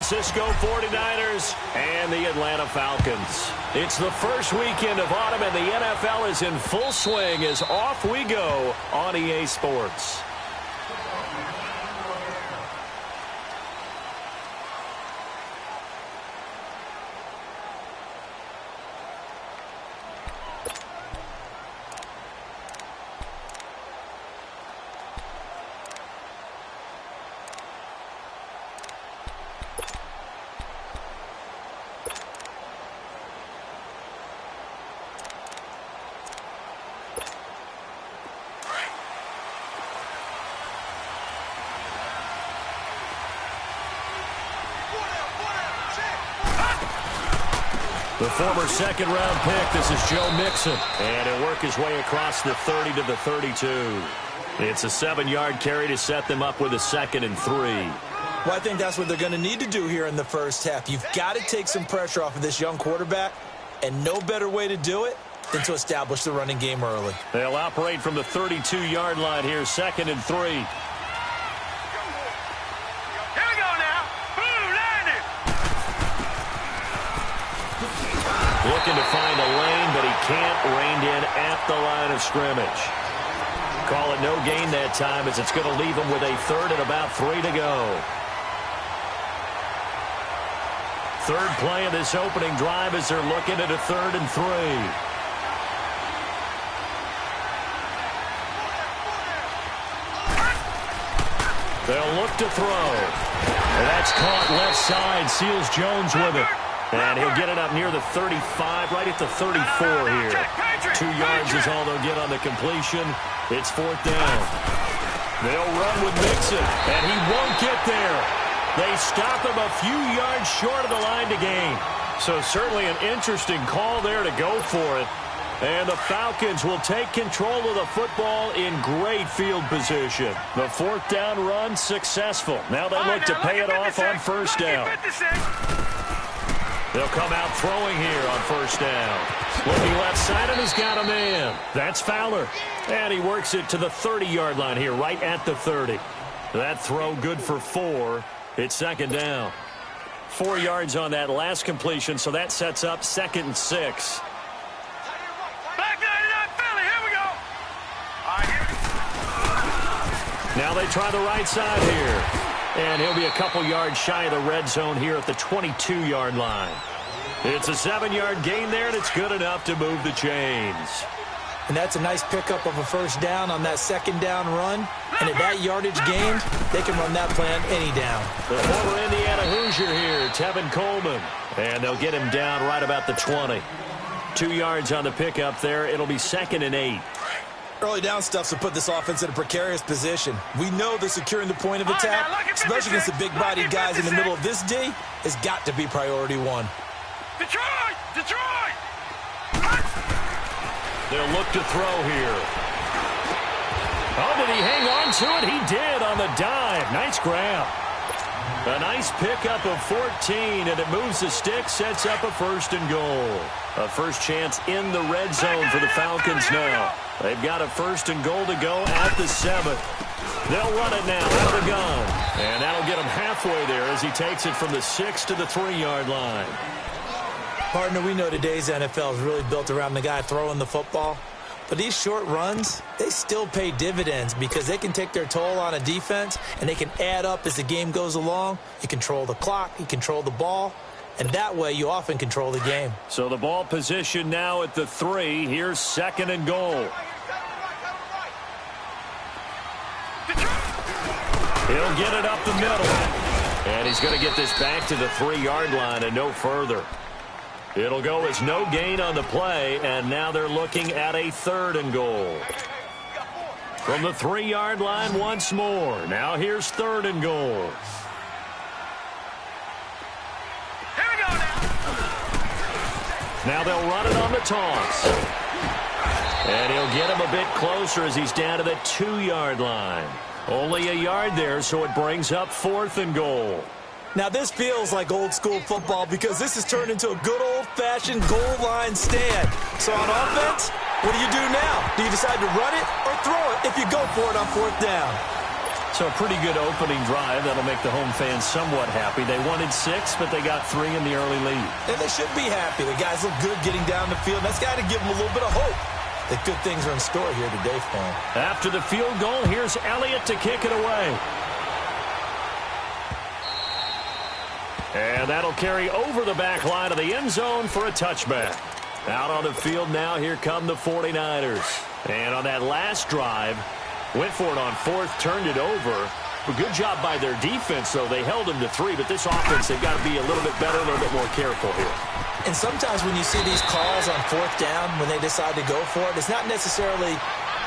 Francisco 49ers and the Atlanta Falcons. It's the first weekend of autumn, and the NFL is in full swing as off we go on EA Sports. The former second-round pick, this is Joe Mixon. And he'll work his way across the 30 to the 32. It's a 7-yard carry to set them up with a 2nd and 3. Well, I think that's what they're going to need to do here in the first half. You've got to take some pressure off of this young quarterback, and no better way to do it than to establish the running game early. They'll operate from the 32-yard line here, 2nd and 3. Looking to find a lane, but he can't. Reined in at the line of scrimmage. Call it no gain that time, as it's going to leave him with a 3rd and about 3 to go. Third play of this opening drive as they're looking at a 3rd and 3. They'll look to throw. And that's caught left side. Seals Jones with it. And he'll get it up near the 35, right at the 34 here. 2 yards is all they'll get on the completion. It's 4th down. They'll run with Mixon, and he won't get there. They stop him a few yards short of the line to gain. So certainly an interesting call there to go for it. And the Falcons will take control of the football in great field position. The 4th down run successful. Now they look to pay it off on 1st down. They'll come out throwing here on 1st down. Looking left side, and he's got a man. That's Fowler. And he works it to the 30-yard line here, right at the 30. That throw good for 4. It's 2nd down. 4 yards on that last completion, so that sets up 2nd and 6. Now they try the right side here. And he'll be a couple yards shy of the red zone here at the 22-yard line. It's a 7-yard gain there, and it's good enough to move the chains. And that's a nice pickup of a 1st down on that 2nd down run. And at that yardage gained, they can run that plan any down. The former Indiana Hoosier here, Tevin Coleman. And they'll get him down right about the 20. 2 yards on the pickup there. It'll be 2nd and 8. Early down stuffs will put this offense in a precarious position. We know that securing the point of attack, especially against the big-bodied guys in the middle of this D, has got to be priority 1. Detroit! Detroit! They'll look to throw here. Oh, did he hang on to it? He did on the dive. Nice grab. A nice pickup of 14, and it moves the stick, sets up a 1st and goal. A first chance in the red zone for the Falcons now. They've got a 1st and goal to go at the 7th. They'll run it now out of the gun. And that'll get him halfway there as he takes it from the 6 to the 3-yard line. Partner, we know today's NFL is really built around the guy throwing the football. But these short runs, they still pay dividends because they can take their toll on a defense, and they can add up as the game goes along. You control the clock, you control the ball, and that way you often control the game. So the ball position now at the 3. Here's 2nd and goal. He'll get it up the middle. And he's going to get this back to the 3-yard line and no further. It'll go as no gain on the play, and now they're looking at a 3rd and goal. From the 3-yard line once more. Now here's 3rd and goal. Here we go now. Now they'll run it on the toss. And he'll get him a bit closer as he's down to the 2-yard line. Only a yard there, so it brings up 4th and goal. Now, this feels like old-school football because this has turned into a good old-fashioned goal line stand. So on offense, what do you do now? Do you decide to run it or throw it if you go for it on 4th down? So a pretty good opening drive. That'll make the home fans somewhat happy. They wanted 6, but they got 3 in the early lead. And they should be happy. The guys look good getting down the field. That's got to give them a little bit of hope that good things are in store here today for them. After the field goal, here's Elliott to kick it away. And that'll carry over the back line of the end zone for a touchback. Out on the field now, here come the 49ers. And on that last drive, went for it on 4th, turned it over. A good job by their defense, though. They held them to 3, but this offense, they've got to be a little bit better, a little bit more careful here. And sometimes when you see these calls on 4th down, when they decide to go for it, it's not necessarily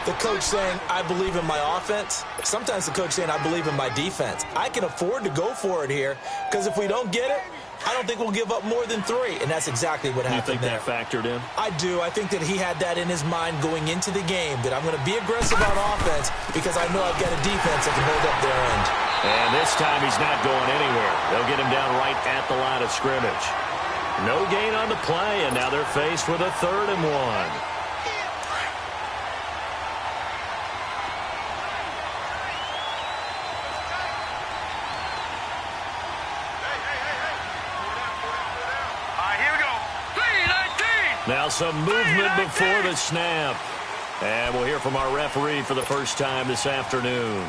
the coach saying, I believe in my offense. Sometimes the coach saying, I believe in my defense. I can afford to go for it here, because if we don't get it, I don't think we'll give up more than 3, and that's exactly what happened there. You think that factored in? I do. I think that he had that in his mind going into the game, that I'm going to be aggressive on offense because I know I've got a defense that can hold up their end. And this time he's not going anywhere. They'll get him down right at the line of scrimmage. No gain on the play, and now they're faced with a 3rd and 1. Now some movement before the snap. And we'll hear from our referee for the first time this afternoon.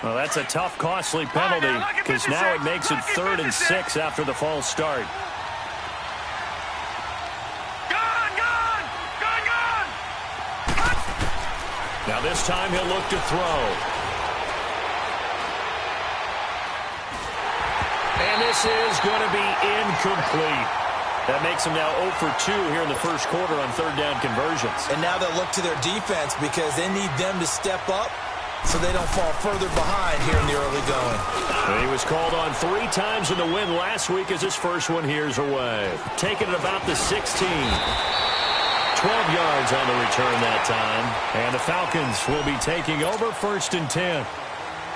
Well, that's a tough, costly penalty because now it makes it 3rd and 6 after the false start. Now this time he'll look to throw. And this is going to be incomplete. That makes them now 0 for 2 here in the first quarter on 3rd down conversions. And now they'll look to their defense because they need them to step up so they don't fall further behind here in the early going. And he was called on 3 times in the win last week as his first one here's away. Taking it about the 16. 12 yards on the return that time. And the Falcons will be taking over 1st and 10.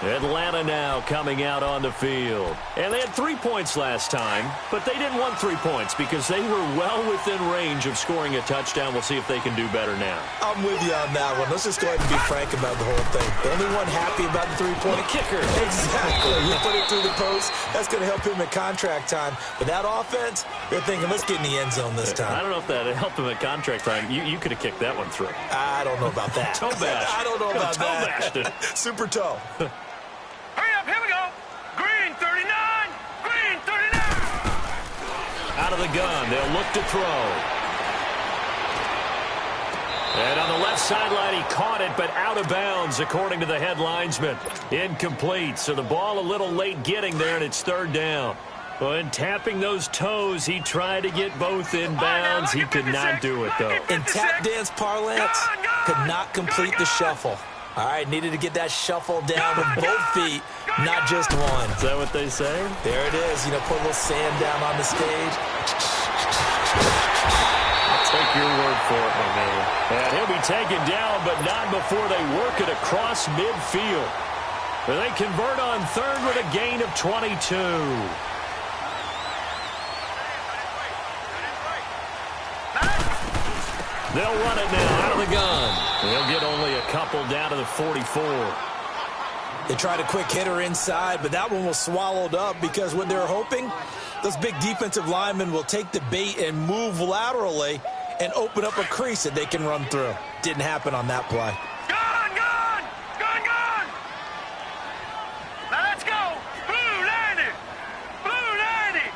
Atlanta now coming out on the field. And they had 3 points last time, but they didn't want 3 points because they were well within range of scoring a touchdown. We'll see if they can do better now. I'm with you on that one. Let's just go ahead and be frank about the whole thing. The only one happy about the 3-point kicker. Exactly. You put it through the post. That's going to help him at contract time. But that offense, they're thinking, let's get in the end zone this time. I don't know if that helped him at contract time. You could have kicked that one through. I don't know about that. Toe bash. I don't know about that. Toe bashed it. Super toe. Here we go. Green 39. Green 39. Out of the gun. They'll look to throw. And on the left sideline, he caught it, but out of bounds, according to the head linesman. Incomplete. So the ball a little late getting there, and it's 3rd down. When tapping those toes, he tried to get both in bounds. He could not do it, though. In tap dance parlance, could not complete the shuffle. All right, needed to get that shuffle down with both feet, not just one. Is that what they say? There it is. You know, put a little sand down on the stage. I'll take your word for it, my man. And he'll be taken down, but not before they work it across midfield. But they convert on 3rd with a gain of 22. They'll run it now out of the gun. They'll get only a couple down to the 44. They tried a quick hitter inside, but that one was swallowed up because what they're hoping, those big defensive linemen will take the bait and move laterally and open up a crease that they can run through. Didn't happen on that play. Gun, gun! Gun, gun! Now let's go! Blue 90! Blue 90!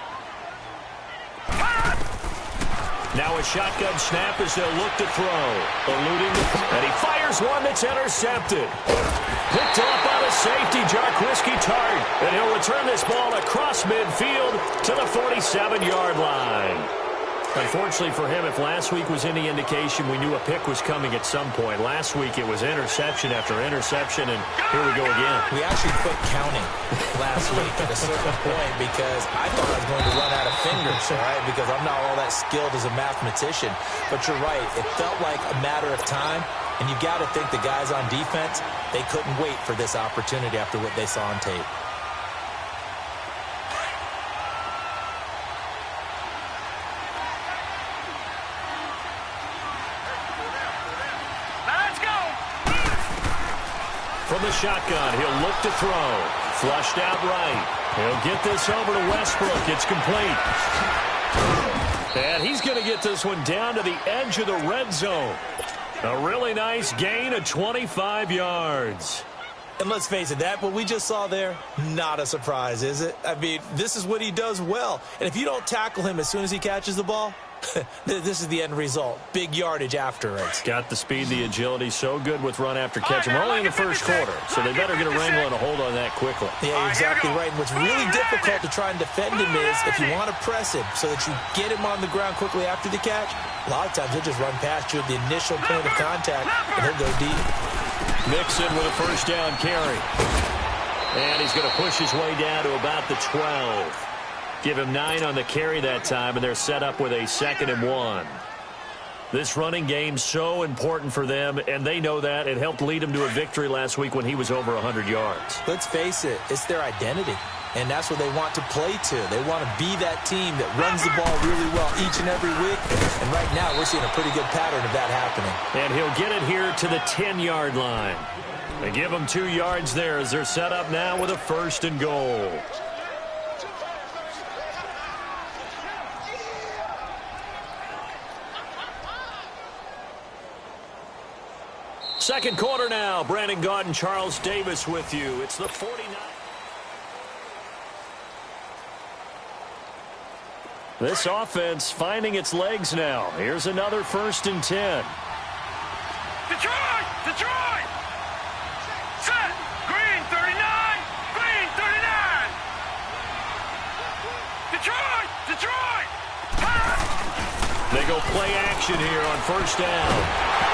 Now a shotgun snap as they'll look to throw. Eluding and he fires one that's intercepted. Picked off by the safety, Jarquiski Tart. And he'll return this ball across midfield to the 47-yard line. Unfortunately for him, if last week was any indication, we knew a pick was coming at some point. Last week it was interception after interception, and here we go again. We actually quit counting last week at a certain point because I thought I was going to run out of fingers, all right, because I'm not all that skilled as a mathematician. But you're right. It felt like a matter of time, and you got to think the guys on defense, they couldn't wait for this opportunity after what they saw on tape. from the shotgun. He'll look to throw. Flushed out right. He'll get this over to Westbrook. It's complete. And he's going to get this one down to the edge of the red zone. A really nice gain of 25 yards. And let's face it, that what we just saw there, not a surprise, is it? I mean, this is what he does well. And if you don't tackle him as soon as he catches the ball, this is the end result. Big yardage after it. Got the speed, the agility, so good with run after catch. And we're only in the first quarter, so they better get a wrangle and a hold on that quickly. Yeah, you're exactly right. And what's really difficult to try and defend him is if you want to press him so that you get him on the ground quickly after the catch, a lot of times he'll just run past you at the initial point of contact, and he'll go deep. Mixon with a first down carry. And he's going to push his way down to about the 12. Give him 9 on the carry that time, and they're set up with a 2nd and 1. This running game's so important for them, and they know that. It helped lead them to a victory last week when he was over 100 yards. Let's face it, it's their identity, and that's what they want to play to. They want to be that team that runs the ball really well each and every week, and right now we're seeing a pretty good pattern of that happening. And he'll get it here to the 10-yard line. They give him 2 yards there as they're set up now with a 1st and goal. Second quarter now. Brandon Gaudin and Charles Davis with you. It's the 49. This offense finding its legs now. Here's another 1st and 10. Detroit! Detroit! Set! Green 39! Green 39! Detroit! Detroit! They go play action here on 1st down.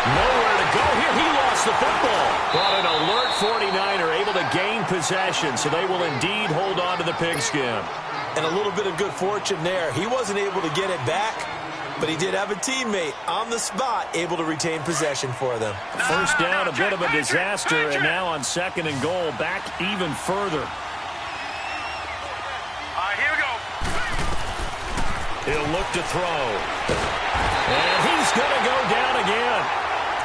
Nowhere to go here. He lost the football. But an alert 49er able to gain possession, so they will indeed hold on to the pigskin. And a little bit of good fortune there. He wasn't able to get it back, but he did have a teammate on the spot able to retain possession for them. First down, a bit of a disaster, and now on 2nd and goal, back even further. All right, here we go. He'll look to throw. And he's going to go down again.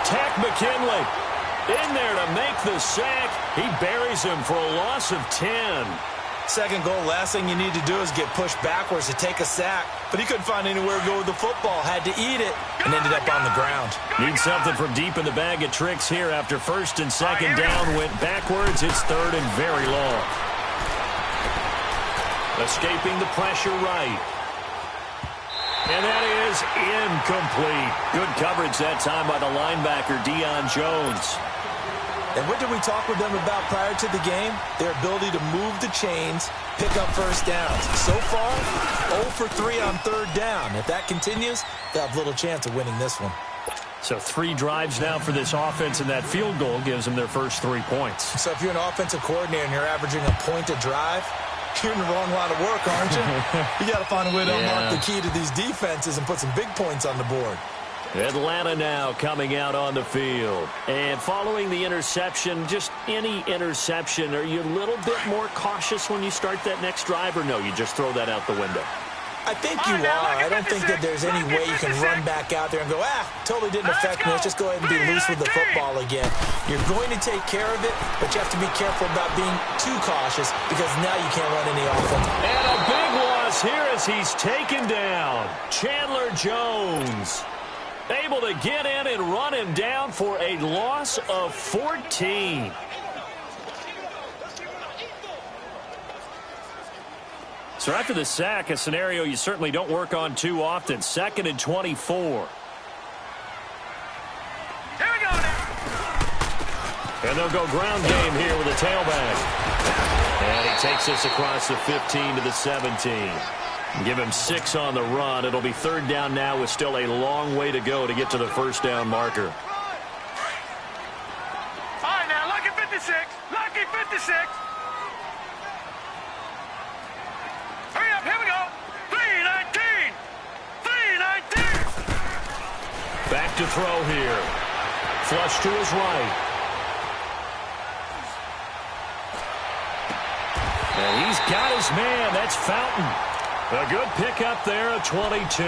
Tack McKinley in there to make the sack. He buries him for a loss of 10. 2nd goal, last thing you need to do is get pushed backwards to take a sack. But he couldn't find anywhere to go with the football. Had to eat it and ended up on the ground. Need something from deep in the bag of tricks here after 1st and 2nd down. Went backwards. It's 3rd and very long. Escaping the pressure right. And that is incomplete. Good coverage that time by the linebacker, Deion Jones. And what did we talk with them about prior to the game? Their ability to move the chains, pick up 1st downs. So far, 0 for 3 on 3rd down. If that continues, they'll have little chance of winning this one. So 3 drives now for this offense, and that field goal gives them their first 3 points. So if you're an offensive coordinator and you're averaging a point a drive, you're in the wrong line of work, aren't you? You got to find a way to unlock the key to these defenses and put some big points on the board. Atlanta now coming out on the field. And following the interception, just any interception, are you a little bit more cautious when you start that next drive, or no, you just throw that out the window? I think you are. I don't think that there's any way you can run back out there and go, totally didn't affect me. Let's just go ahead and be loose with the football again. You're going to take care of it, but you have to be careful about being too cautious because now you can't run any offense. And a big loss here as he's taken down. Chandler Jones able to get in and run him down for a loss of 14. So after the sack, a scenario you certainly don't work on too often. 2nd and 24. Here we go now. And they'll go ground game here with a tailback. And he takes this across the 15 to the 17. Give him 6 on the run. It'll be 3rd down now with still a long way to go to get to the 1st down marker. All right, now, lucky 56. Lucky 56. Hurry up, here we go. 319. 319. Back to throw here. Flush to his right. And he's got his man. That's Fountain. A good pickup there at 22.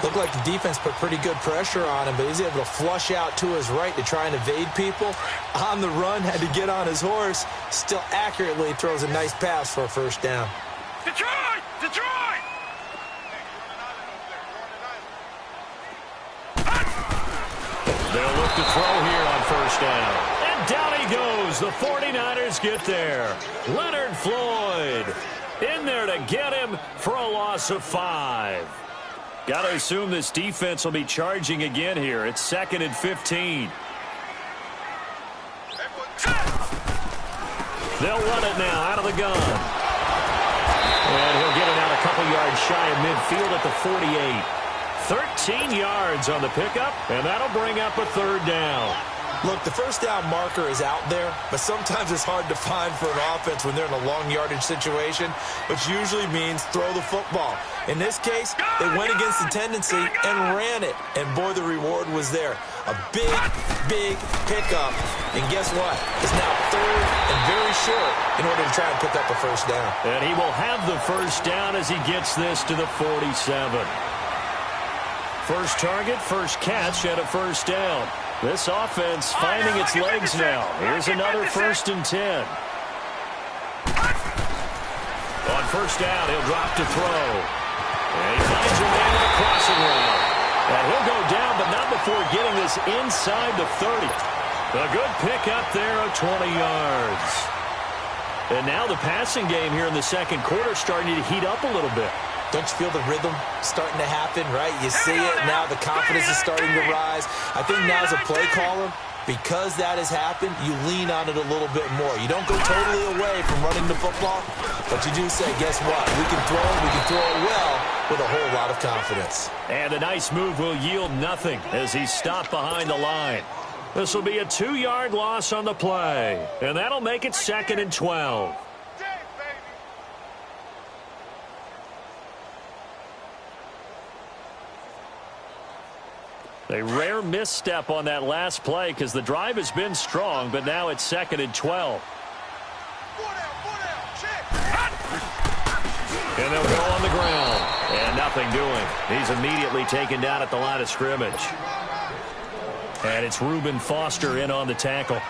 Looked like the defense put pretty good pressure on him, but he's able to flush out to his right to try and evade people. On the run, had to get on his horse. Still accurately throws a nice pass for a first down. Detroit! Detroit! They'll look to throw here on first down. And down he goes. The 49ers get there. Leonard Floyd in there to get him for a loss of 5. Got to assume this defense will be charging again here. It's 2nd and 15. They'll run it now out of the gun. And he'll get it out a couple yards shy of midfield at the 48. 13 yards on the pickup, and that'll bring up a 3rd down. Look, the first down marker is out there, but sometimes it's hard to find for an offense when they're in a long yardage situation, which usually means throw the football. In this case, they went against the tendency and ran it, and boy, the reward was there. A big, big pickup, and guess what? It's now 3rd and very short in order to try and pick up a first down. And he will have the first down as he gets this to the 47. First target, first catch, and a first down. This offense finding its legs now. Here's another 1st and 10. On first down, he'll drop to throw. And he finds a man in the crossing route. And he'll go down, but not before getting this inside the 30. A good pick up there of 20 yards. And now the passing game here in the second quarter starting to heat up a little bit. Don't you feel the rhythm starting to happen, right? You see it now. The confidence is starting to rise. I think now as a play caller, because that has happened, you lean on it a little bit more. You don't go totally away from running the football, but you do say, guess what? We can throw it. We can throw it well with a whole lot of confidence. And a nice move will yield nothing as he's stopped behind the line. This will be a 2-yard loss on the play, and that'll make it 2nd and 12. A rare misstep on that last play because the drive has been strong, but now it's 2nd and 12. And they'll go on the ground. And nothing doing. He's immediately taken down at the line of scrimmage. And it's Reuben Foster in on the tackle.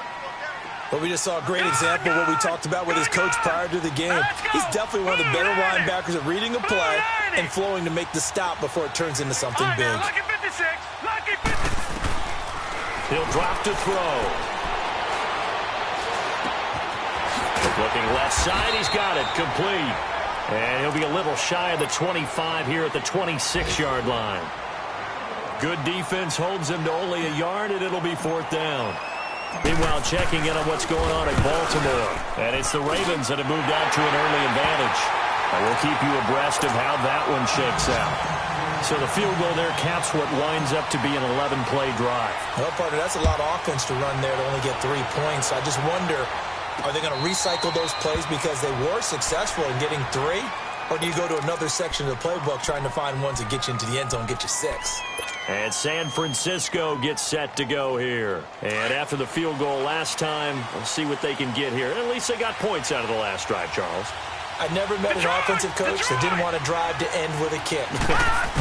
Well, we just saw a great example of what we talked about with his coach prior to the game. He's definitely one of the better linebackers at reading a play and flowing to make the stop before it turns into something big. He'll drop to throw. Looking left side, he's got it, complete. And he'll be a little shy of the 25 here at the 26-yard line. Good defense holds him to only a yard, and it'll be 4th down. Meanwhile, checking in on what's going on in Baltimore. And it's the Ravens that have moved out to an early advantage. And we'll keep you abreast of how that one shakes out. So the field goal there caps what winds up to be an 11-play drive. Well, partner, that's a lot of offense to run there to only get 3 points. I just wonder, are they going to recycle those plays because they were successful in getting 3? Or do you go to another section of the playbook trying to find ones that get you into the end zone, get you 6? And San Francisco gets set to go here. And after the field goal last time, we'll see what they can get here. And at least they got points out of the last drive, Charles. I never met an offensive coach that didn't want to drive to end with a kick.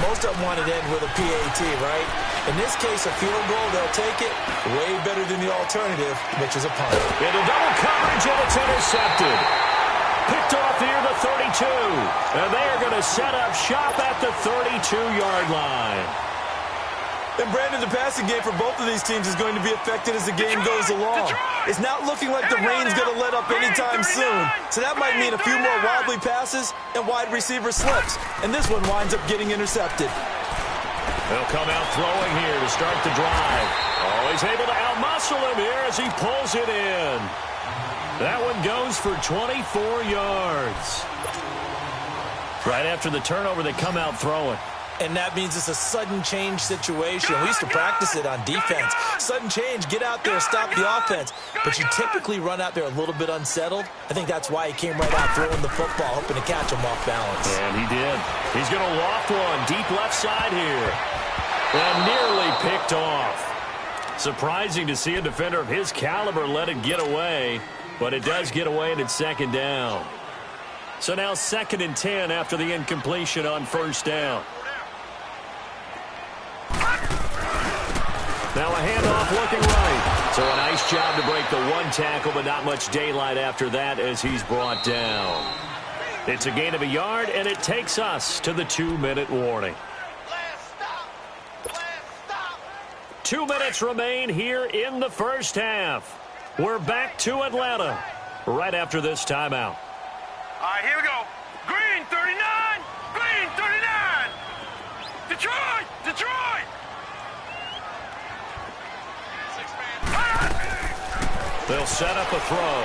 Most of them wanted to end with a PAT, right? In this case, a field goal, they'll take it way better than the alternative, which is a punt. Into double coverage, and it's intercepted. Picked off here the 32. And they are going to set up shop at the 32-yard line. And, Brandon, the passing game for both of these teams is going to be affected as the game goes along. It's not looking like the rain's going to let up anytime soon. So that might mean a few more wobbly passes and wide receiver slips. And this one winds up getting intercepted. They'll come out throwing here to start the drive. Oh, he's able to outmuscle him here as he pulls it in. That one goes for 24 yards. Right after the turnover, they come out throwing. And that means it's a sudden change situation. We used to practice it on defense. Sudden change, get out there, stop the offense. But you typically run out there a little bit unsettled. I think that's why he came right out throwing the football, hoping to catch him off balance. And he did. He's going to loft one deep left side here. And nearly picked off. Surprising to see a defender of his caliber let it get away. But it does get away, and it's 2nd down. So now 2nd and 10 after the incompletion on first down. Now a handoff looking right. So a nice job to break the one tackle, but not much daylight after that as he's brought down. It's a gain of a yard, and it takes us to the 2-minute warning. 2 minutes remain here in the first half. We're back to Atlanta right after this timeout. All right, here we go. Green 39. Green 39. Detroit. Detroit. They'll set up a throw.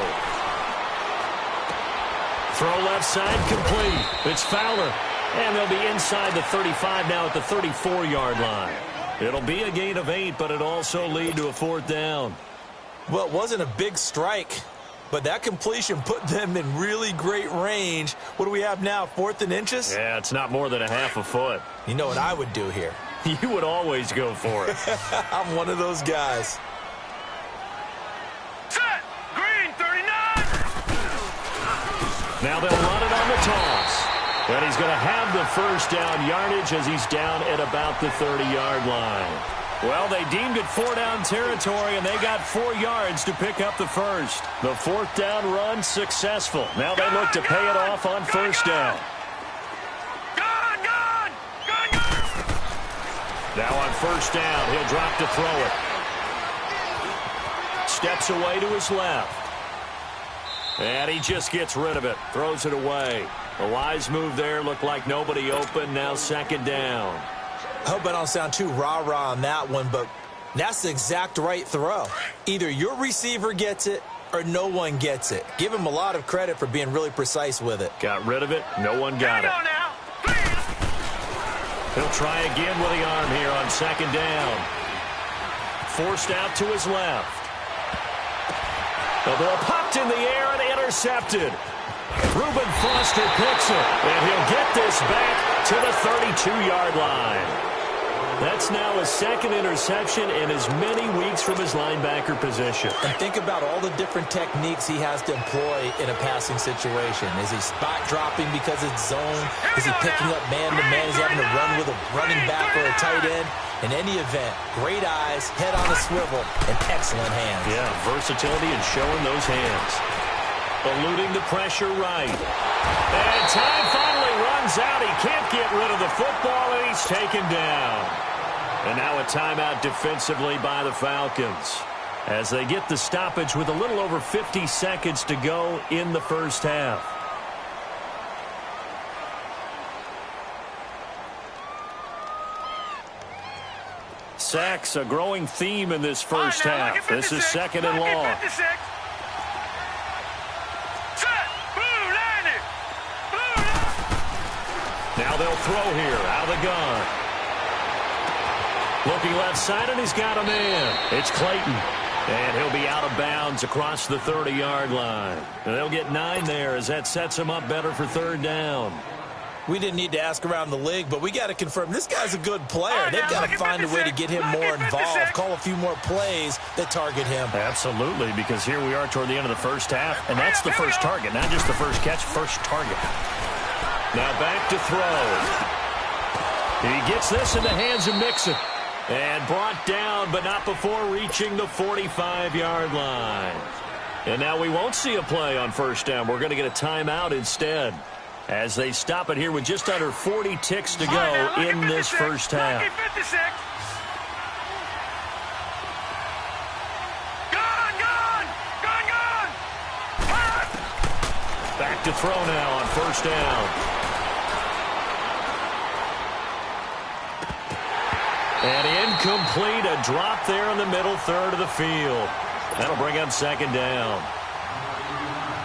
Throw left side complete. It's Fowler. And they'll be inside the 35 now at the 34-yard line. It'll be a gain of 8, but it'll also lead to a 4th down. Well, it wasn't a big strike, but that completion put them in really great range. What do we have now, 4th and inches? Yeah, it's not more than a half a foot. You know what I would do here? You would always go for it. I'm one of those guys. Set. Green 39. Now they'll run it on the toss. And he's going to have the first down yardage as he's down at about the 30-yard line. Well, they deemed it 4-down territory, and they got 4 yards to pick up the first. The 4th down run successful. Now they look to pay it off on first down. Now on first down, he'll drop to throw it. Steps away to his left. And he just gets rid of it. Throws it away. A wise move there. Looked like nobody open. Now 2nd down. I hope I don't sound too rah-rah on that one, but that's the exact right throw. Either your receiver gets it or no one gets it. Give him a lot of credit for being really precise with it. Got rid of it. No one got it. He'll try again with the arm here on 2nd down. Forced out to his left. The ball popped in the air and intercepted. Reuben Foster picks it, and he'll get this back to the 32-yard line. That's now his 2nd interception in as many weeks from his linebacker position. And think about all the different techniques he has to employ in a passing situation. Is he spot dropping because it's zone? Is he picking up man-to-man? Is he having to run with a running back or a tight end? In any event, great eyes, head on a swivel, and excellent hands. Yeah, versatility and showing those hands. Eluding the pressure right. And time finally runs out. He can't get rid of the football, and he's taken down. And now a timeout defensively by the Falcons as they get the stoppage with a little over 50 seconds to go in the first half. Sacks, a growing theme in this first half. This is 2nd and long. Now they'll throw here out of the gun. Looking left side, and he's got a man. It's Clayton. And he'll be out of bounds across the 30-yard line. And they'll get 9 there as that sets him up better for 3rd down. We didn't need to ask around the league, but we got to confirm this guy's a good player. They've got to find a way to get him more involved, call a few more plays that target him. Absolutely, because here we are toward the end of the first half, and that's the first target, not just the first catch, first target. Now back to throw. He gets this in the hands of Mixon. And brought down, but not before reaching the 45-yard line. And now we won't see a play on first down. We're going to get a timeout instead as they stop it here with just under 40 ticks to go in this first half. Back to throw now on first down. And incomplete, a drop there in the middle third of the field. That'll bring up 2nd down.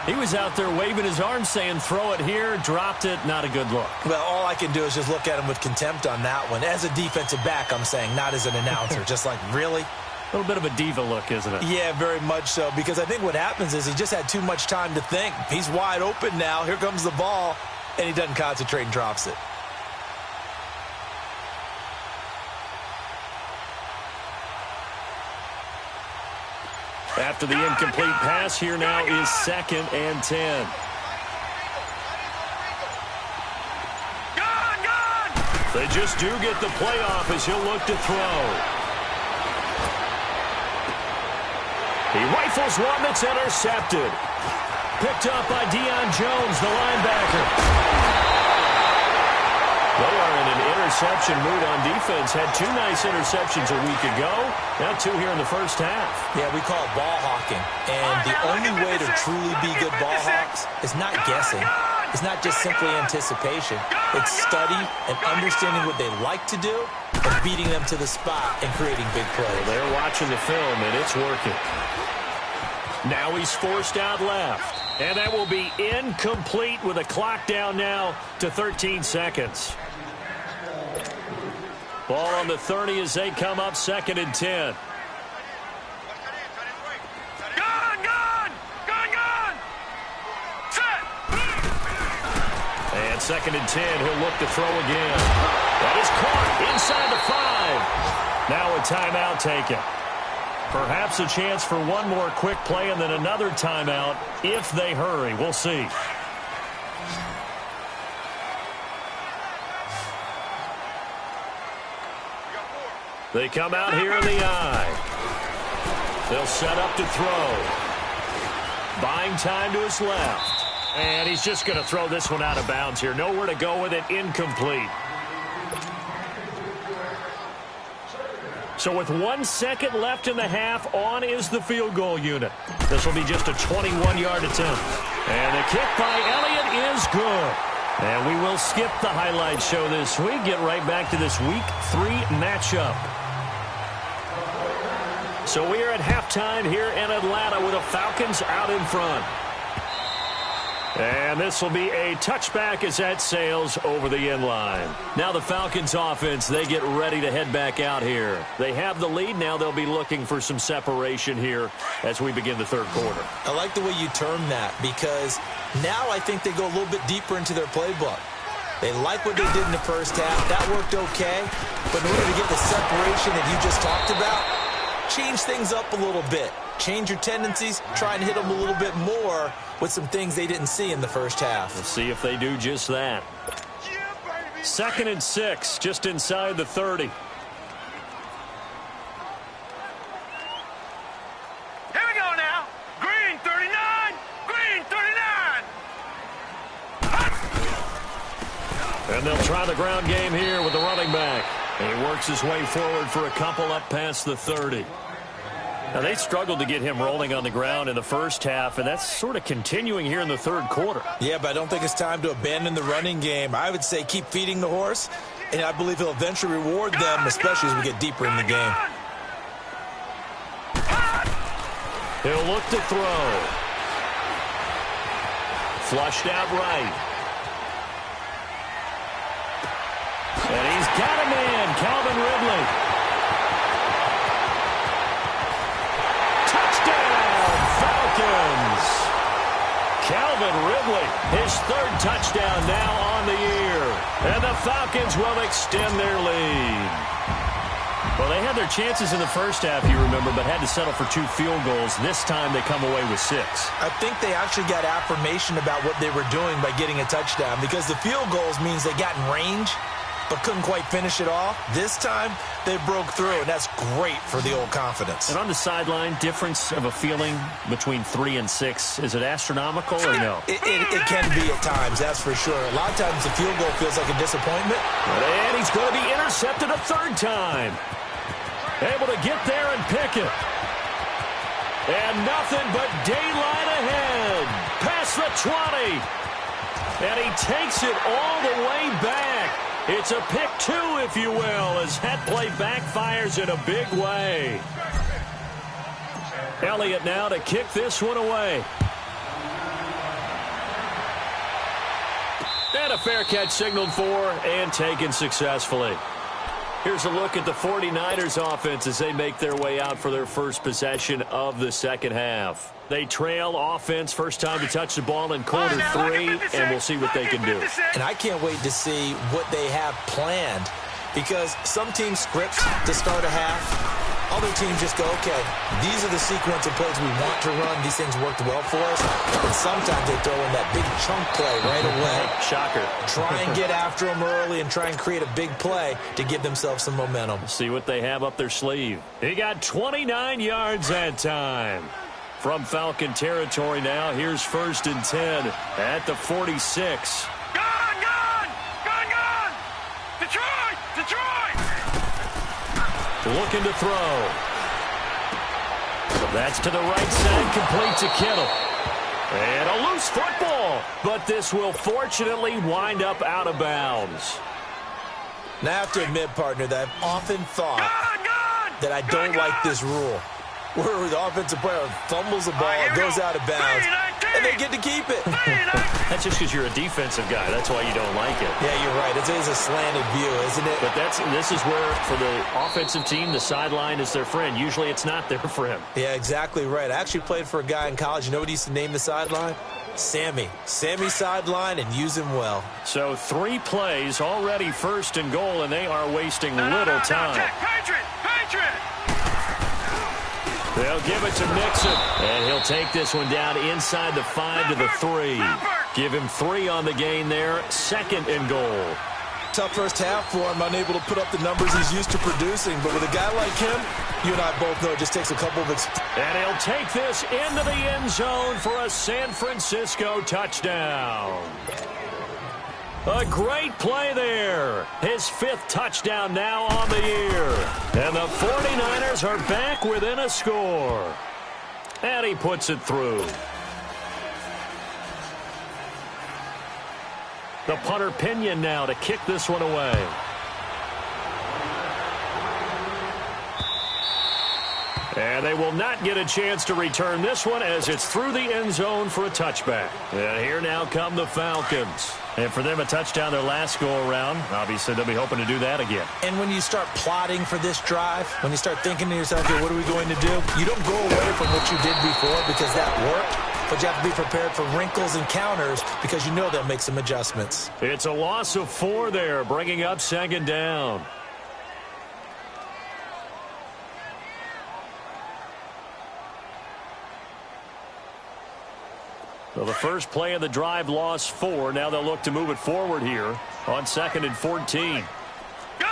He was out there waving his arms saying, throw it here, dropped it, not a good look. Well, all I can do is just look at him with contempt on that one. As a defensive back, I'm saying, not as an announcer. Just like, really? A little bit of a diva look, isn't it? Yeah, very much so, because I think what happens is he just had too much time to think. He's wide open now. Here comes the ball, and he doesn't concentrate and drops it. After the incomplete pass, here now is 2nd and 10. They just do get the playoff as he'll look to throw. He rifles one that's intercepted. Picked up by Deion Jones, the linebacker. They are in an interception mood on defense. Had 2 nice interceptions a week ago. Now 2 here in the first half. Yeah, we call it ball hawking. And the only way to truly be good ball hawks is not guessing. It's not just simply anticipation. It's study and understanding what they like to do and beating them to the spot and creating big plays. Well, they're watching the film, and it's working. Now he's forced out left. And that will be incomplete with a clock down now to 13 seconds. Ball on the 30 as they come up 2nd and 10. Gone! Set! And 2nd and 10, he'll look to throw again. That is caught inside the 5. Now a timeout taken. Perhaps a chance for one more quick play and then another timeout if they hurry. We'll see. They come out here in the eye. They'll set up to throw. Buying time to his left. And he's just going to throw this one out of bounds here. Nowhere to go with it. Incomplete. So with 1 second left in the half, on is the field goal unit. This will be just a 21-yard attempt. And the kick by Elliott is good. And we will skip the highlight show this week. Get right back to this Week 3 matchup. So we are at halftime here in Atlanta with the Falcons out in front. And this will be a touchback as that sails over the end line. Now the Falcons offense, they get ready to head back out here. They have the lead. Now they'll be looking for some separation here as we begin the third quarter. I like the way you term that because now I think they go a little bit deeper into their playbook. They like what they did in the first half. That worked okay. But in order to get the separation that you just talked about, change things up a little bit. Change your tendencies. Try and hit them a little bit more with some things they didn't see in the first half. We'll see if they do just that. 2nd and 6, just inside the 30. Here we go now. Green 39. Green 39. And they'll try the ground game here with the running back. And he works his way forward for a couple up past the 30. Now, they struggled to get him rolling on the ground in the first half, and that's sort of continuing here in the third quarter. Yeah, but I don't think it's time to abandon the running game. I would say keep feeding the horse, and I believe he'll eventually reward them, especially as we get deeper in the game. He'll look to throw. Flushed out right. And he's got a man, Calvin Ridley. Calvin Ridley, his 3rd touchdown now on the year. And the Falcons will extend their lead. Well, they had their chances in the first half, you remember, but had to settle for 2 field goals. This time they come away with 6. I think they actually got affirmation about what they were doing by getting a touchdown because the field goals means they got in range but couldn't quite finish it off. This time, they broke through, and that's great for the old confidence. And on the sideline, difference of a feeling between 3 and 6, is it astronomical or no? It can be at times, that's for sure. A lot of times the field goal feels like a disappointment. And he's going to be intercepted a 3rd time. Able to get there and pick it. And nothing but daylight ahead. Past the 20. And he takes it all the way back. It's a pick 2, if you will, as that play backfires in a big way. Elliott now to kick this one away. And a fair catch signaled for and taken successfully. Here's a look at the 49ers offense as they make their way out for their first possession of the second half. They trail offense first time to touch the ball in quarter 3, and we'll see what they can do. And I can't wait to see what they have planned because some teams script to start a half. Other teams just go, okay, these are the sequence of plays we want to run. These things worked well for us. And sometimes they throw in that big chunk play right away. Shocker. Try and get after them early and try and create a big play to give themselves some momentum. See what they have up their sleeve. He got 29 yards that time. From Falcon territory now, here's 1st and 10 at the 46. Gone! Detroit! Looking to throw. That's to the right side, complete to Kittle. And a loose football, but this will fortunately wind up out of bounds. Now, I have to admit, partner, that I've often thought that I don't like this rule, where the offensive player fumbles the ball, goes out of bounds, and they get to keep it. That's just because you're a defensive guy. That's why you don't like it. Yeah, you're right. It is a slanted view, isn't it? But this is where, for the offensive team, the sideline is their friend. Usually it's not their friend. Yeah, exactly right. I actually played for a guy in college. You know what he used to name the sideline? Sammy. Sammy sideline, and use him well. So 3 plays, already 1st and goal, and they are wasting little time. Patriot! They'll give it to Mixon, and he'll take this one down inside the 5 to the 3. Give him 3 on the gain there, 2nd and goal. Tough first half for him, unable to put up the numbers he's used to producing. But with a guy like him, you and I both know it just takes a couple of... And he'll take this into the end zone for a San Francisco touchdown. A great play there. His 5th touchdown now on the year. And the 49ers are back within a score. And he puts it through. The punter Pinion now to kick this one away. And they will not get a chance to return this one as it's through the end zone for a touchback. And here now come the Falcons. And for them, a touchdown their last go-around. Obviously, they'll be hoping to do that again. And when you start plotting for this drive, when you start thinking to yourself, hey, what are we going to do? You don't go away from what you did before because that worked. But you have to be prepared for wrinkles and counters because you know they'll make some adjustments. It's a loss of 4 there, bringing up 2nd down. So the first play of the drive lost 4. Now they'll look to move it forward here on 2nd and 14. Gone!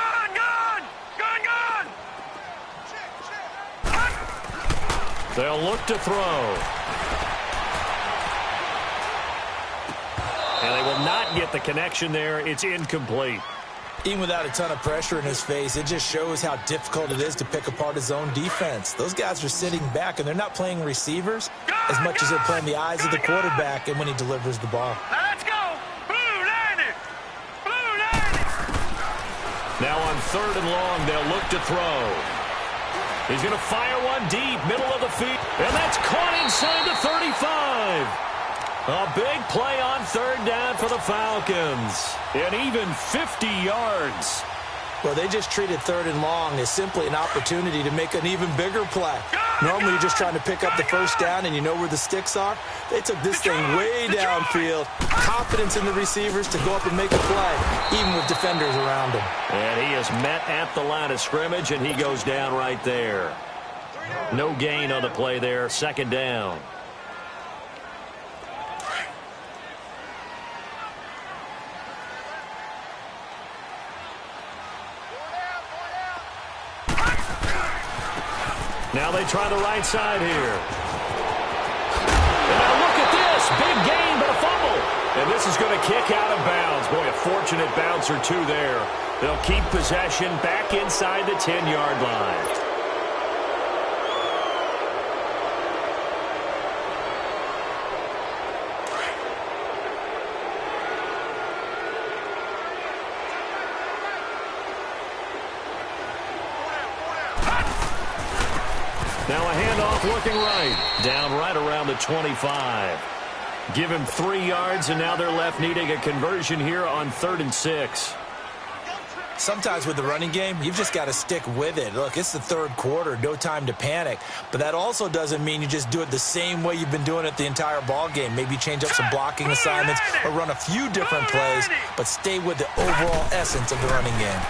They'll look to throw. And they will not get the connection there. It's incomplete. Even without a ton of pressure in his face, it just shows how difficult it is to pick apart his own defense. Those guys are sitting back, and they're not playing receivers as much as they're playing the eyes of the quarterback and when he delivers the ball. Let's go! Blue 90! Now on 3rd and long, they'll look to throw. He's going to fire one deep, middle of the field, and that's caught inside the 35. A big play on 3rd down for the Falcons. And even 50 yards. Well, they just treated 3rd and long as simply an opportunity to make an even bigger play. Normally, you're just trying to pick up the 1st down and you know where the sticks are. They took this thing way downfield. Confidence in the receivers to go up and make a play, even with defenders around him. And he is met at the line of scrimmage, and he goes down right there. No gain on the play there, 2nd down. Now they try the right side here. And now look at this. Big gain, but a fumble. And this is going to kick out of bounds. Boy, a fortunate bounce or 2 there. They'll keep possession back inside the 10-yard line. Now a handoff looking right. Down right around the 25. Give him 3 yards, and now they're left needing a conversion here on 3rd and 6. Sometimes with the running game, you've just got to stick with it. Look, it's the 3rd quarter, no time to panic. But that also doesn't mean you just do it the same way you've been doing it the entire ball game. Maybe change up some blocking assignments or run a few different plays, but stay with the overall essence of the running game.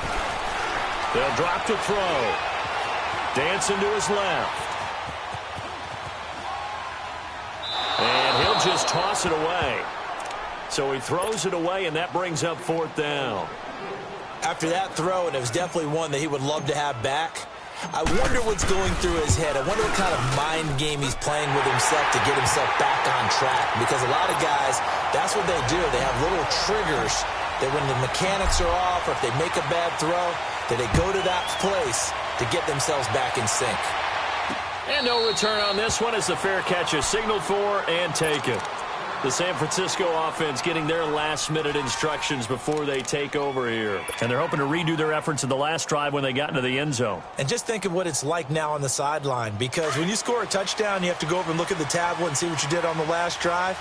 They'll drop to throw. Dancing to his left. And he'll just toss it away. So he throws it away, and that brings up 4th down. After that throw, and it was definitely one that he would love to have back, I wonder what's going through his head. I wonder what kind of mind game he's playing with himself to get himself back on track. Because a lot of guys, that's what they do. They have little triggers that when the mechanics are off or if they make a bad throw, that they go to that place to get themselves back in sync. And no return on this one as the fair catch is signaled for and taken. The San Francisco offense getting their last-minute instructions before they take over here. And they're hoping to redo their efforts in the last drive when they got into the end zone. And just think of what it's like now on the sideline, because when you score a touchdown, you have to go over and look at the tablet and see what you did on the last drive.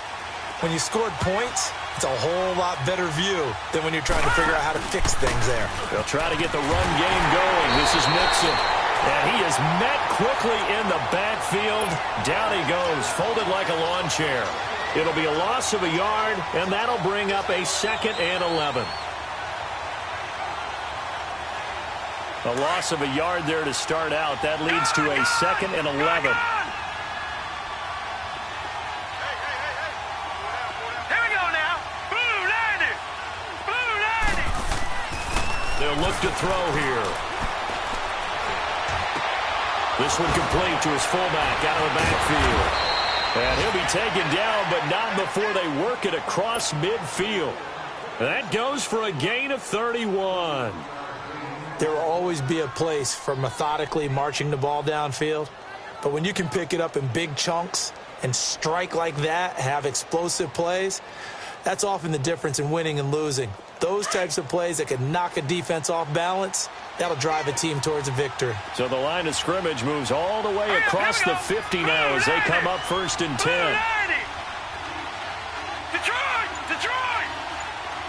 When you scored points, it's a whole lot better view than when you're trying to figure out how to fix things there. They'll try to get the run game going. This is Mixon. And he is met quickly in the backfield. Down he goes, folded like a lawn chair. It'll be a loss of a yard, and that'll bring up a 2nd and 11. A loss of a yard there to start out. That leads to a 2nd and 11. Here we go now. Blue 90. Blue 90. They'll look to throw here. This one complete to his fullback out of the backfield. And he'll be taken down, but not before they work it across midfield. That goes for a gain of 31. There will always be a place for methodically marching the ball downfield. But when you can pick it up in big chunks and strike like that, have explosive plays, that's often the difference in winning and losing. Those types of plays that can knock a defense off balance, that'll drive a team towards a victory. So the line of scrimmage moves all the way across the 50 now as they come up 1st and 10. Detroit! Detroit!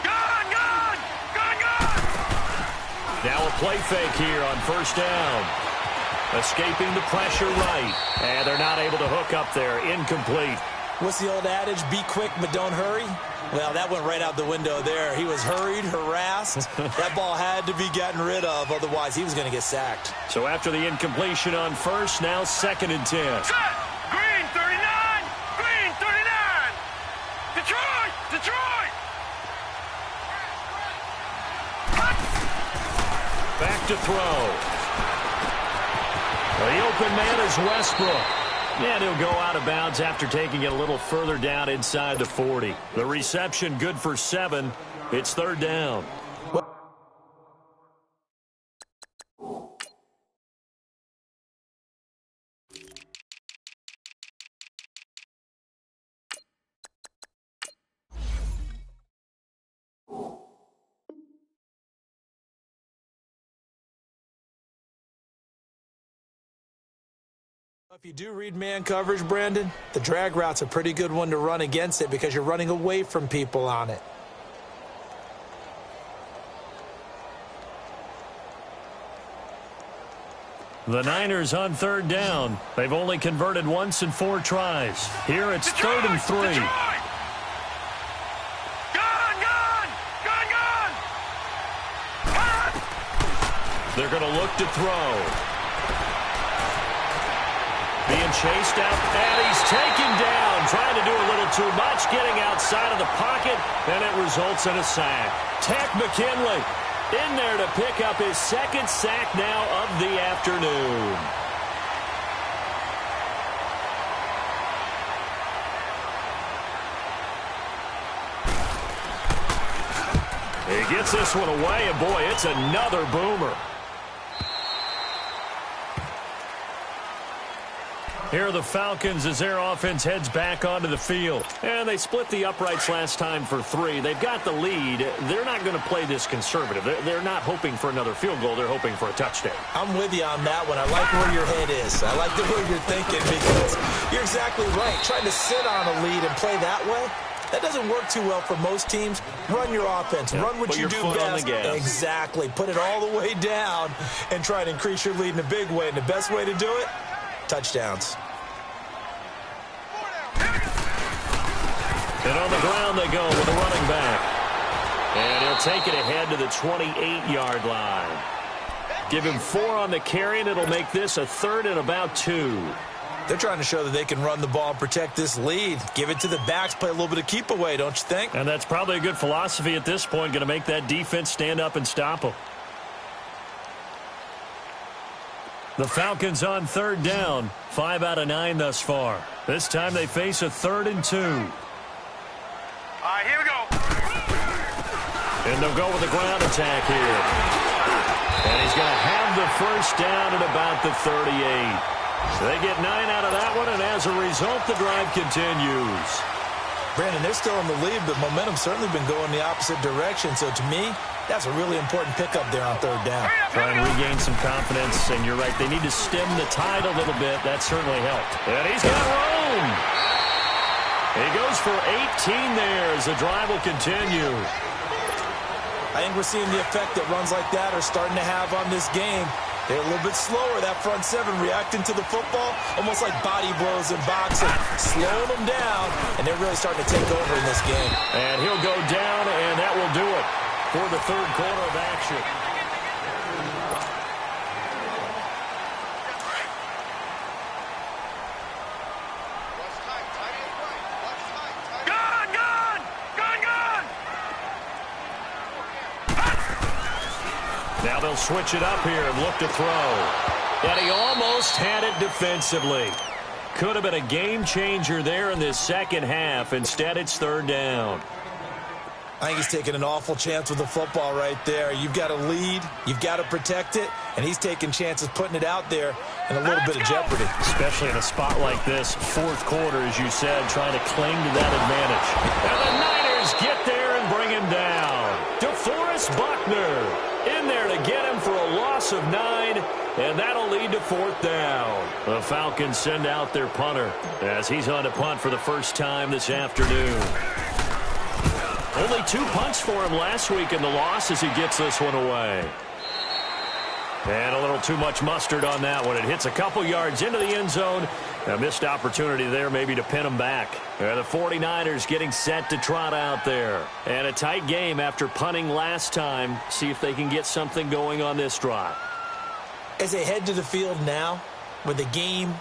Gone! Gone! Gone! Gone! Now a play fake here on 1st down. Escaping the pressure right. And they're not able to hook up there. Incomplete. What's the old adage? Be quick, but don't hurry. Well, that went right out the window there. He was hurried, harassed. That ball had to be gotten rid of, otherwise he was going to get sacked. So after the incompletion on 1st, now 2nd and 10. Set! Green 39! Green 39! Detroit! Detroit! Back to throw. The open man is Westbrook. And he'll go out of bounds after taking it a little further down inside the 40. The reception good for 7. It's 3rd down. If you do read man coverage, Brandon, the drag route's a pretty good one to run against it because you're running away from people on it. The Niners on 3rd down. They've only converted once in 4 tries. Here it's Detroit! 3rd and 3. Detroit! Gone! Gone! Gone! Gone! They're going to look to throw. Being chased out, and he's taken down. Trying to do a little too much, getting outside of the pocket, and it results in a sack. Takk McKinley in there to pick up his 2nd sack now of the afternoon. He gets this one away, and boy, it's another boomer. Here are the Falcons as their offense heads back onto the field. And they split the uprights last time for 3. They've got the lead. They're not going to play this conservative. They're not hoping for another field goal. They're hoping for a touchdown. I'm with you on that one. I like where your head is. I like the way you're thinking because you're exactly right. Trying to sit on a lead and play that way, that doesn't work too well for most teams. Run your offense. Yeah, run what you do best. On the gas. Exactly. Put it all the way down and try to increase your lead in a big way. And the best way to do it, touchdowns. And on the ground they go with a running back. And he'll take it ahead to the 28-yard line. Give him 4 on the carry, and it'll make this a 3rd and about 2. They're trying to show that they can run the ball and protect this lead. Give it to the backs, play a little bit of keep away, don't you think? And that's probably a good philosophy at this point, going to make that defense stand up and stop them. The Falcons on third down. 5 out of 9 thus far. This time they face a 3rd and 2. All right, here we go. And they'll go with a ground attack here. And he's going to have the first down at about the 38. They get 9 out of that one, and as a result, the drive continues. Brandon, they're still in the lead, but momentum's certainly been going the opposite direction. So to me, that's a really important pickup there on third down. Try and regain some confidence, and you're right, they need to stem the tide a little bit. That certainly helped. And he's got room. He goes for 18 there as the drive will continue. I think we're seeing the effect that runs like that are starting to have on this game. They're a little bit slower, that front seven, reacting to the football, almost like body blows in boxing, slowing them down, and they're really starting to take over in this game. And he'll go down, and that will do it for the third quarter of action. Now they'll switch it up here and look to throw. And he almost had it defensively. Could have been a game changer there in this second half. Instead, it's third down. I think he's taking an awful chance with the football right there. You've got to lead, you've got to protect it, and he's taking chances putting it out there in a little bit of jeopardy. Especially in a spot like this, fourth quarter, as you said, trying to cling to that advantage. And the Niners get there and bring him down. DeForest Buckner in there to get him for a loss of 9, and that'll lead to fourth down. The Falcons send out their punter as he's on to punt for the first time this afternoon. Only 2 punts for him last week in the loss as he gets this one away. And a little too much mustard on that one. It hits a couple yards into the end zone. A missed opportunity there maybe to pin him back. The 49ers getting set to trot out there. And a tight game after punting last time. See if they can get something going on this drive. As they head to the field now, with the game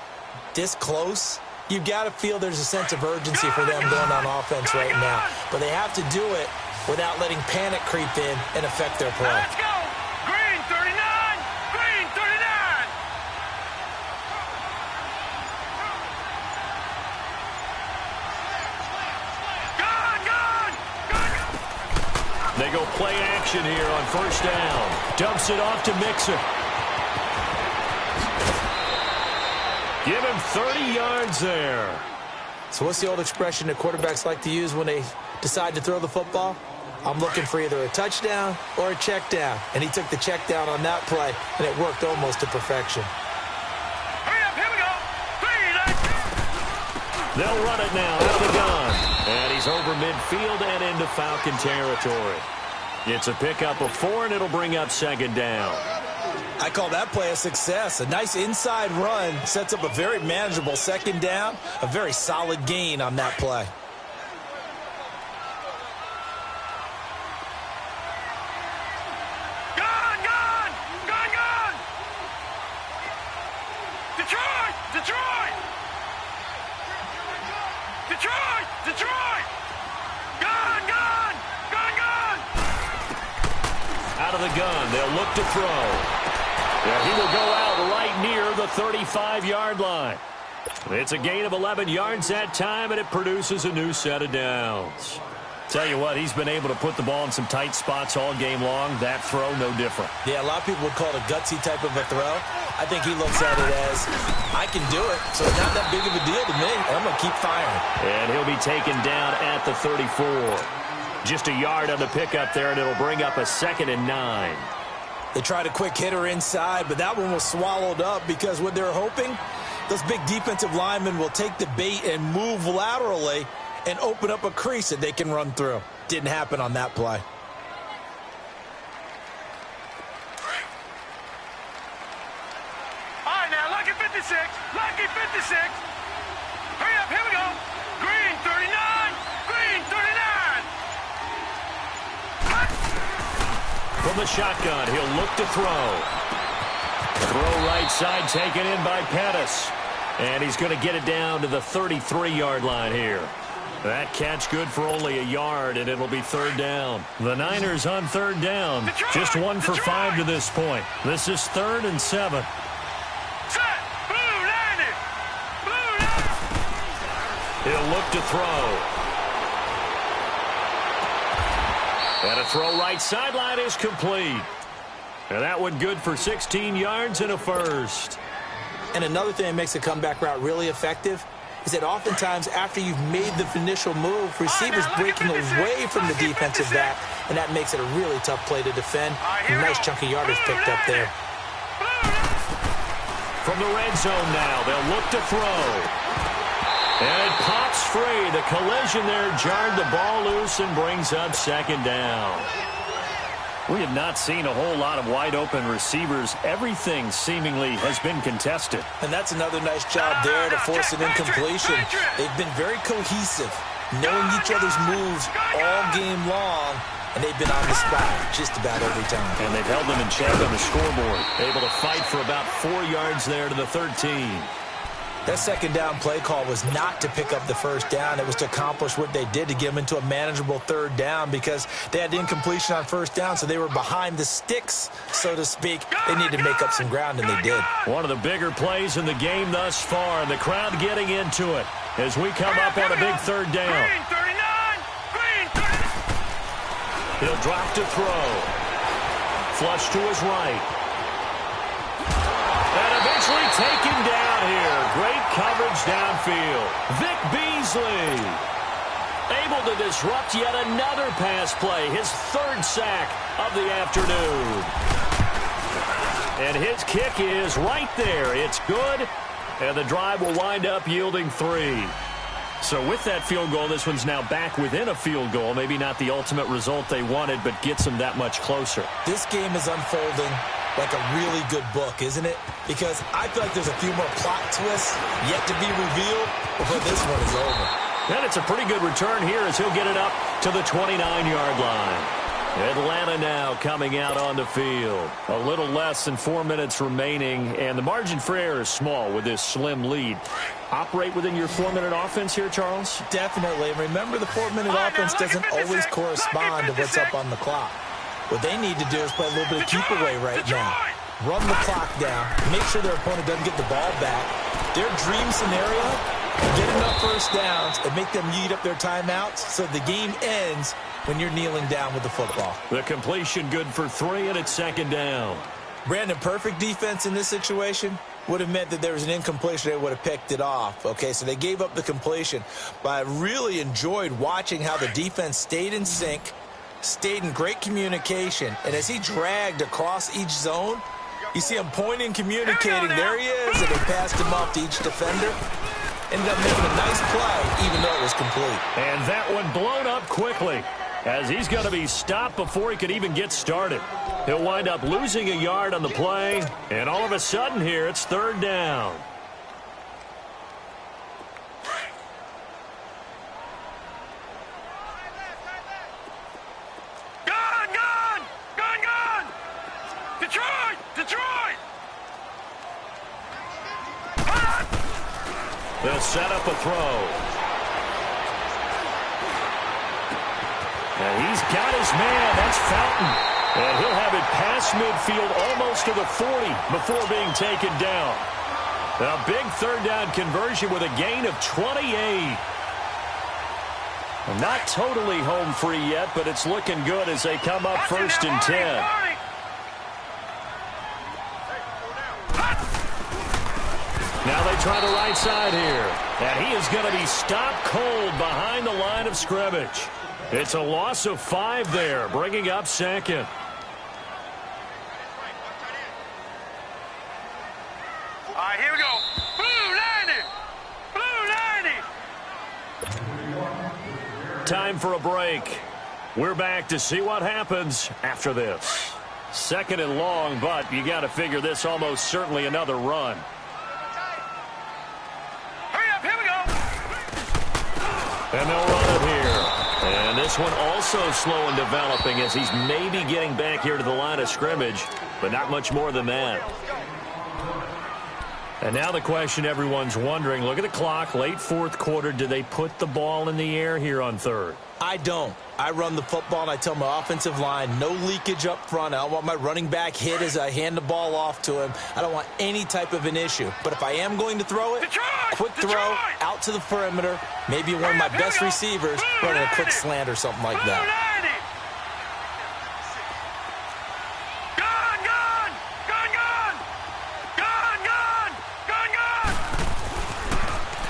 this close, you've got to feel there's a sense of urgency for them going on offense right now. But they have to do it without letting panic creep in and affect their play. Let's go. Green 39. Green 39. Gone. They go play action here on first down. Dumps it off to Mixon. Give him 30 yards there. So what's the old expression that quarterbacks like to use when they decide to throw the football? I'm looking for either a touchdown or a check down. And he took the check down on that play, and it worked almost to perfection. Hurry up, here we go. They'll run it now out of the gun. And he's over midfield and into Falcon territory. It's a pickup of 4, and it'll bring up second down. I call that play a success. A nice inside run sets up a very manageable second down. A very solid gain on that play. Gone. Detroit. Gone. Out of the gun, they'll look to throw. Yeah, he will go out right near the 35-yard line. It's a gain of 11 yards that time, and it produces a new set of downs. Tell you what, he's been able to put the ball in some tight spots all game long. That throw, no different. Yeah, a lot of people would call it a gutsy type of a throw. I think he looks at it as, I can do it, so it's not that big of a deal to me. I'm going to keep firing. And he'll be taken down at the 34. Just a yard on the pickup there, and it'll bring up a 2nd and 9. They tried a quick hitter inside, but that one was swallowed up because what they're hoping, those big defensive linemen will take the bait and move laterally and open up a crease that they can run through. Didn't happen on that play. All right, now, lucky 56. Hurry up, here we go. Green 39. Green 39. From the shotgun, he'll look to throw. Throw right side taken in by Pettis. And he's going to get it down to the 33-yard line here. That catch good for only a yard, and it'll be third down. The Niners on third down. Just 1 for 5 to this point. This is 3rd and 7. He'll look to throw. And a throw right sideline is complete. And that one good for 16 yards and a first. And another thing that makes a comeback route really effective is that oftentimes after you've made the initial move, receivers breaking away from the defensive back, and that makes it a really tough play to defend. A nice chunk of yardage picked up there. From the red zone now, they'll look to throw. And it pops free. The collision there jarred the ball loose and brings up second down. We have not seen a whole lot of wide-open receivers. Everything seemingly has been contested. And that's another nice job there to force an incompletion. They've been very cohesive, knowing each other's moves all game long, and they've been on the spot just about every time. And they've held them in check on the scoreboard. Able to fight for about 4 yards there to the 13. That second down play call was not to pick up the first down. It was to accomplish what they did, to get them into a manageable third down, because they had incompletion on first down, so they were behind the sticks, so to speak. They needed to make up some ground, and they did. One of the bigger plays in the game thus far, and the crowd getting into it as we come up on a big third down. He'll drop to throw. Flush to his right. And eventually taken down here. Great coverage downfield. Vic Beasley able to disrupt yet another pass play. His third sack of the afternoon. And his kick is right there. It's good. And the drive will wind up yielding 3. So with that field goal, this one's now back within a field goal. Maybe not the ultimate result they wanted, but gets them that much closer. This game is unfolding like a really good book, isn't it? Because I feel like there's a few more plot twists yet to be revealed before this one is over. And it's a pretty good return here as he'll get it up to the 29-yard line. Atlanta now coming out on the field. A little less than 4 minutes remaining, and the margin for error is small with this slim lead. Operate within your 4-minute offense here, Charles? Definitely. Remember, the 4-minute offense doesn't always correspond to what's up on the clock. What they need to do is play a little bit of keep away right now. Run the clock down. Make sure their opponent doesn't get the ball back. Their dream scenario, get enough first downs and make them eat up their timeouts so the game ends when you're kneeling down with the football. The completion good for 3, and it's second down. Brandon, perfect defense in this situation would have meant that there was an incompletion. They would have picked it off. Okay, so they gave up the completion. But I really enjoyed watching how the defense stayed in sync, stayed in great communication, and as he dragged across each zone, you see him pointing, communicating. There he is, and they passed him off to each defender. Ended up making a nice play, even though it was complete. And that one blown up quickly, as he's going to be stopped before he could even get started. He'll wind up losing a yard on the play, and all of a sudden here, it's third down. Gone! Detroit! They'll set up a throw. And he's got his man. That's Fountain. And he'll have it past midfield almost to the 40 before being taken down. A big third down conversion with a gain of 28. Not totally home free yet, but it's looking good as they come up first and 10. Now they try the right side here. And he is going to be stopped cold behind the line of scrimmage. It's a loss of 5 there, bringing up second. All right, here we go. Blue 90. Time for a break. We're back to see what happens after this. Second and long, but you got to figure this almost certainly another run. Hurry up, here we go. And they'll run it here. And this one also slow in developing as he's maybe getting back here to the line of scrimmage, but not much more than that. And now the question everyone's wondering, look at the clock, late fourth quarter, do they put the ball in the air here on third? I don't. I run the football, and I tell my offensive line, no leakage up front. I don't want my running back hit as I hand the ball off to him. I don't want any type of an issue. But if I am going to throw it, quick throw, out to the perimeter, maybe one of my best receivers running a quick slant or something like that.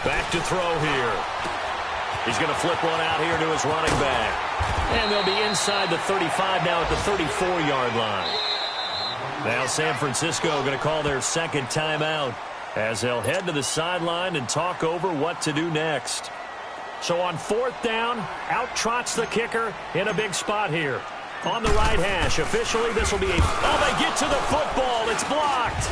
Back to throw here. He's going to flip one out here to his running back. And they'll be inside the 35 now at the 34-yard line. Now San Francisco going to call their second timeout as they'll head to the sideline and talk over what to do next. So on fourth down, out trots the kicker in a big spot here. On the right hash, officially this will be a... Oh, they get to the football. It's blocked.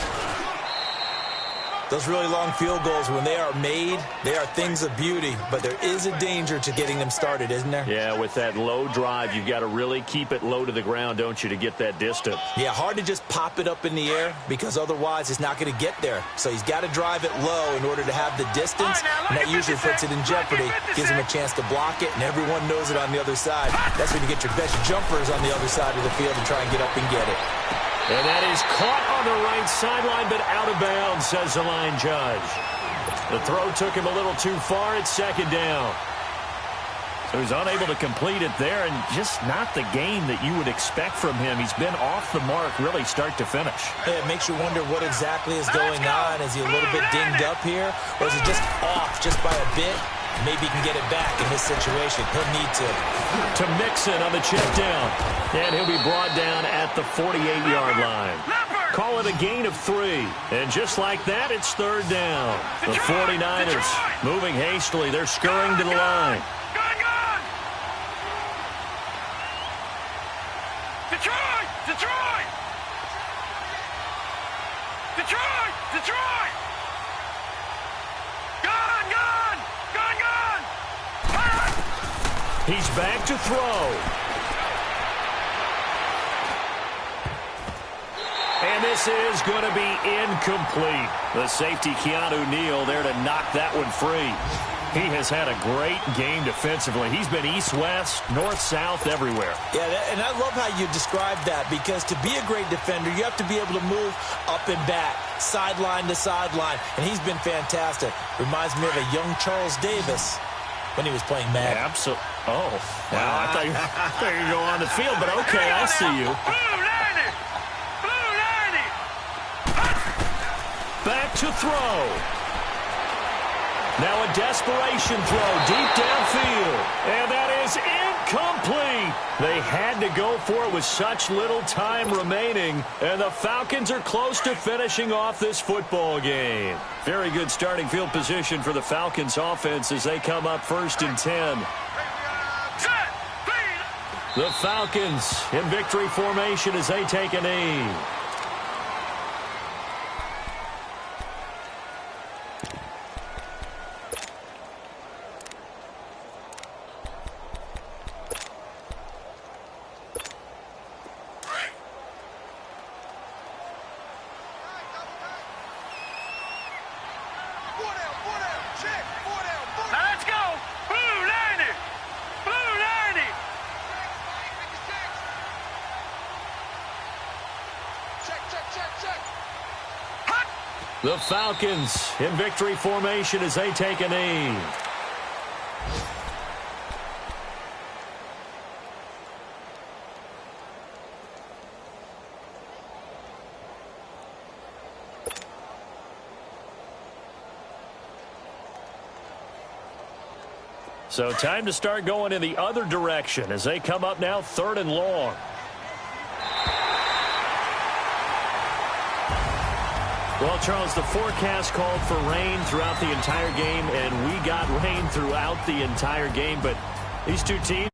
Those really long field goals, when they are made, they are things of beauty. But there is a danger to getting them started, isn't there? Yeah, with that low drive, you've got to really keep it low to the ground, don't you, to get that distance. Yeah, hard to just pop it up in the air because otherwise it's not going to get there. So he's got to drive it low in order to have the distance, and that usually puts it in jeopardy, gives him a chance to block it, and everyone knows it on the other side. That's when you get your best jumpers on the other side of the field and try and get up and get it. And that is caught on the right sideline, but out of bounds, says the line judge. The throw took him a little too far. It's second down. So he's unable to complete it there, and just not the game that you would expect from him. He's been off the mark really start to finish. It makes you wonder what exactly is going on. Is he a little bit dinged up here, or is he just off just by a bit? Maybe he can get it back in this situation. He'll need to. To Mixon on the check down. And he'll be brought down at the 48-yard line. Call it a gain of 3. And just like that, it's third down. The 49ers moving hastily. They're scurrying to the line. Detroit! Detroit! Detroit! Detroit! Gone! Gone! Gone! Gone! He's back to throw. And this is going to be incomplete. The safety, Keanu Neal, there to knock that one free. He has had a great game defensively. He's been east-west, north-south, everywhere. Yeah, and I love how you describe that, because to be a great defender, you have to be able to move up and back, sideline to sideline, and he's been fantastic. Reminds me of a young Charles Davis when he was playing Madden. Absolutely. Oh, wow. I thought you were going to go on the field, but okay, I see you. Back to throw. Now a desperation throw deep downfield. And that is incomplete. They had to go for it with such little time remaining. And the Falcons are close to finishing off this football game. Very good starting field position for the Falcons offense as they come up first and 10. The Falcons in victory formation as they take a knee. The Falcons in victory formation as they take a knee. So time to start going in the other direction as they come up now third and long. Well, Charles, the forecast called for rain throughout the entire game, and we got rain throughout the entire game. But these two teams